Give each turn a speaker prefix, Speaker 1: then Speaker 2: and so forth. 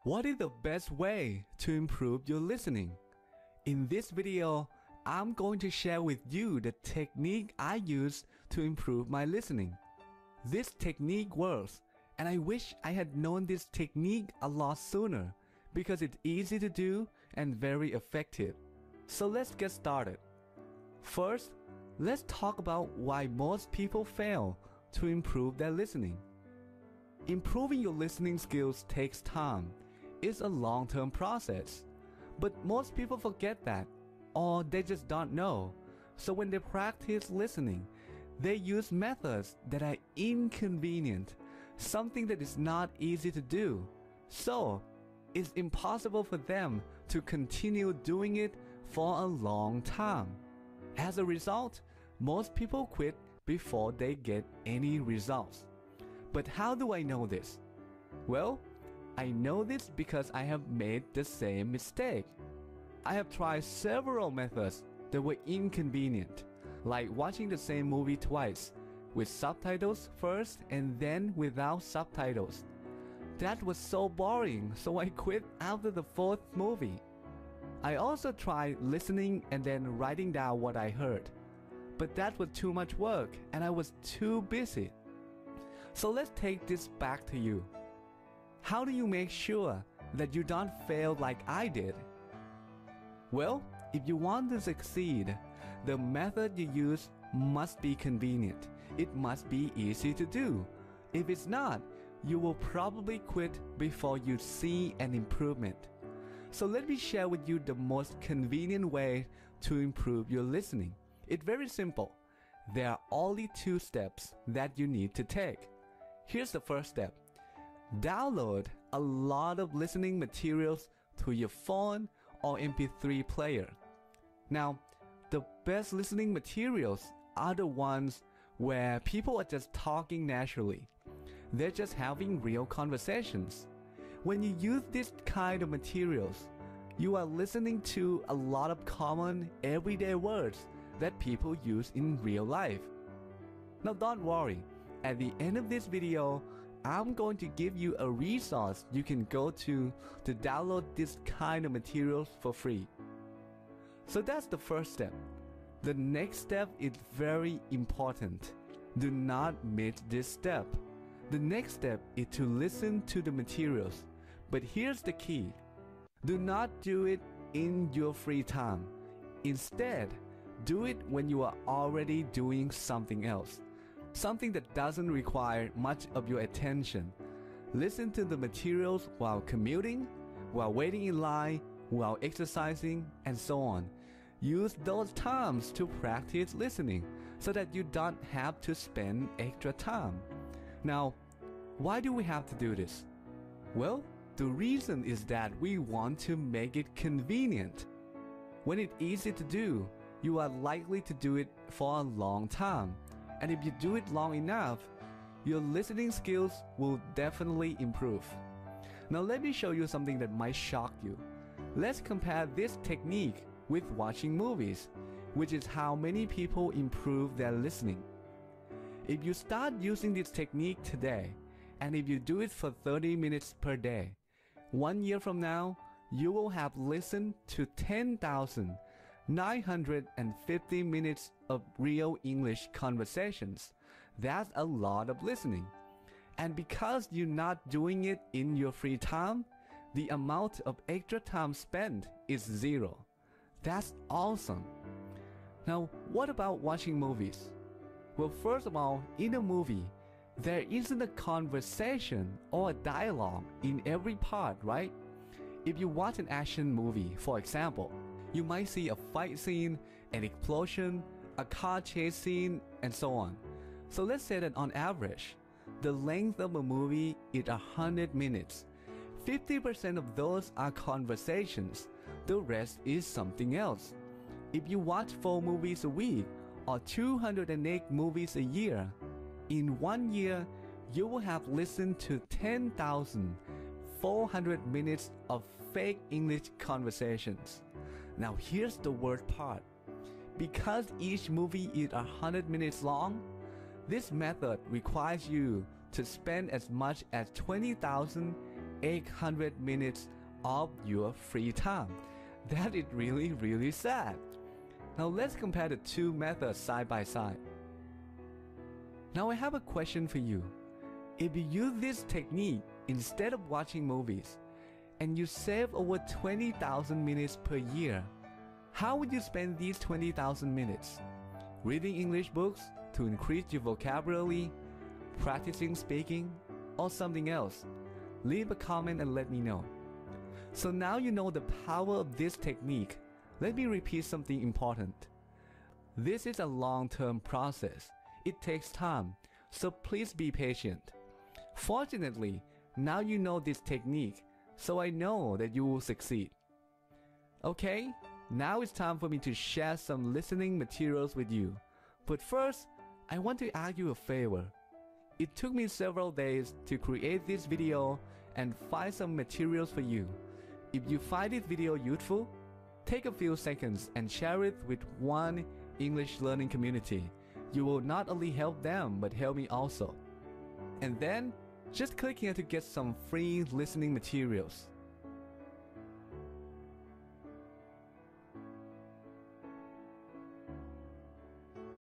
Speaker 1: What is the best way to improve your listening? In this video, I'm going to share with you the technique I use to improve my listening. This technique works, and I wish I had known this technique a lot sooner because it's easy to do and very effective. So let's get started. First, let's talk about why most people fail to improve their listening. Improving your listening skills takes time. It's a long-term process. But most people forget that, or they just don't know. So when they practice listening, they use methods that are inconvenient, something that is not easy to do. So it's impossible for them to continue doing it for a long time. As a result, most people quit before they get any results. But how do I know this? Well, I know this because I have made the same mistake. I have tried several methods that were inconvenient, like watching the same movie twice, with subtitles first and then without subtitles. That was so boring, so I quit after the fourth movie. I also tried listening and then writing down what I heard, but that was too much work and I was too busy. So let's take this back to you. How do you make sure that you don't fail like I did? Well, if you want to succeed, the method you use must be convenient. It must be easy to do. If it's not, you will probably quit before you see an improvement. So let me share with you the most convenient way to improve your listening. It's very simple. There are only two steps that you need to take. Here's the first step. Download a lot of listening materials to your phone or MP3 player. Now, the best listening materials are the ones where people are just talking naturally. They're just having real conversations. When you use this kind of materials, you are listening to a lot of common everyday words that people use in real life. Now don't worry, at the end of this video, I'm going to give you a resource you can go to download this kind of materials for free. So that's the first step. The next step is very important. Do not miss this step. The next step is to listen to the materials. But here's the key. Do not do it in your free time. Instead, do it when you are already doing something else. Something that doesn't require much of your attention. Listen to the materials while commuting, while waiting in line, while exercising, and so on. Use those times to practice listening so that you don't have to spend extra time. Now, why do we have to do this? Well, the reason is that we want to make it convenient. When it's easy to do, you are likely to do it for a long time. And if you do it long enough, your listening skills will definitely improve. Now let me show you something that might shock you. Let's compare this technique with watching movies, which is how many people improve their listening. If you start using this technique today, and if you do it for 30 minutes per day, 1 year from now, you will have listened to 10,950 minutes of real English conversations. That's a lot of listening. And because you're not doing it in your free time, the amount of extra time spent is zero. That's awesome. Now, what about watching movies? Well, first of all, in a movie, there isn't a conversation or a dialogue in every part, right? If you watch an action movie, for example, you might see a fight scene, an explosion, a car chase scene, and so on. So let's say that on average, the length of a movie is 100 minutes. 50% of those are conversations. The rest is something else. If you watch 4 movies a week or 208 movies a year, in 1 year, you will have listened to 10,400 minutes of fake English conversations. Now here's the worst part. Because each movie is 100 minutes long, this method requires you to spend as much as 20,000 800 minutes of your free time. That is really sad. Now let's compare the two methods side by side. Now I have a question for you. If you use this technique instead of watching movies, and you save over 20,000 minutes per year, how would you spend these 20,000 minutes? Reading English books to increase your vocabulary, practicing speaking, or something else? Leave a comment and let me know. So now you know the power of this technique. Let me repeat something important. This is a long-term process. It takes time, so please be patient. Fortunately, now you know this technique, so I know that you will succeed. Okay, now it's time for me to share some listening materials with you. But first, I want to ask you a favor. It took me several days to create this video and find some materials for you. If you find this video useful, take a few seconds and share it with one English learning community. You will not only help them, but help me also. And then, just click here to get some free listening materials.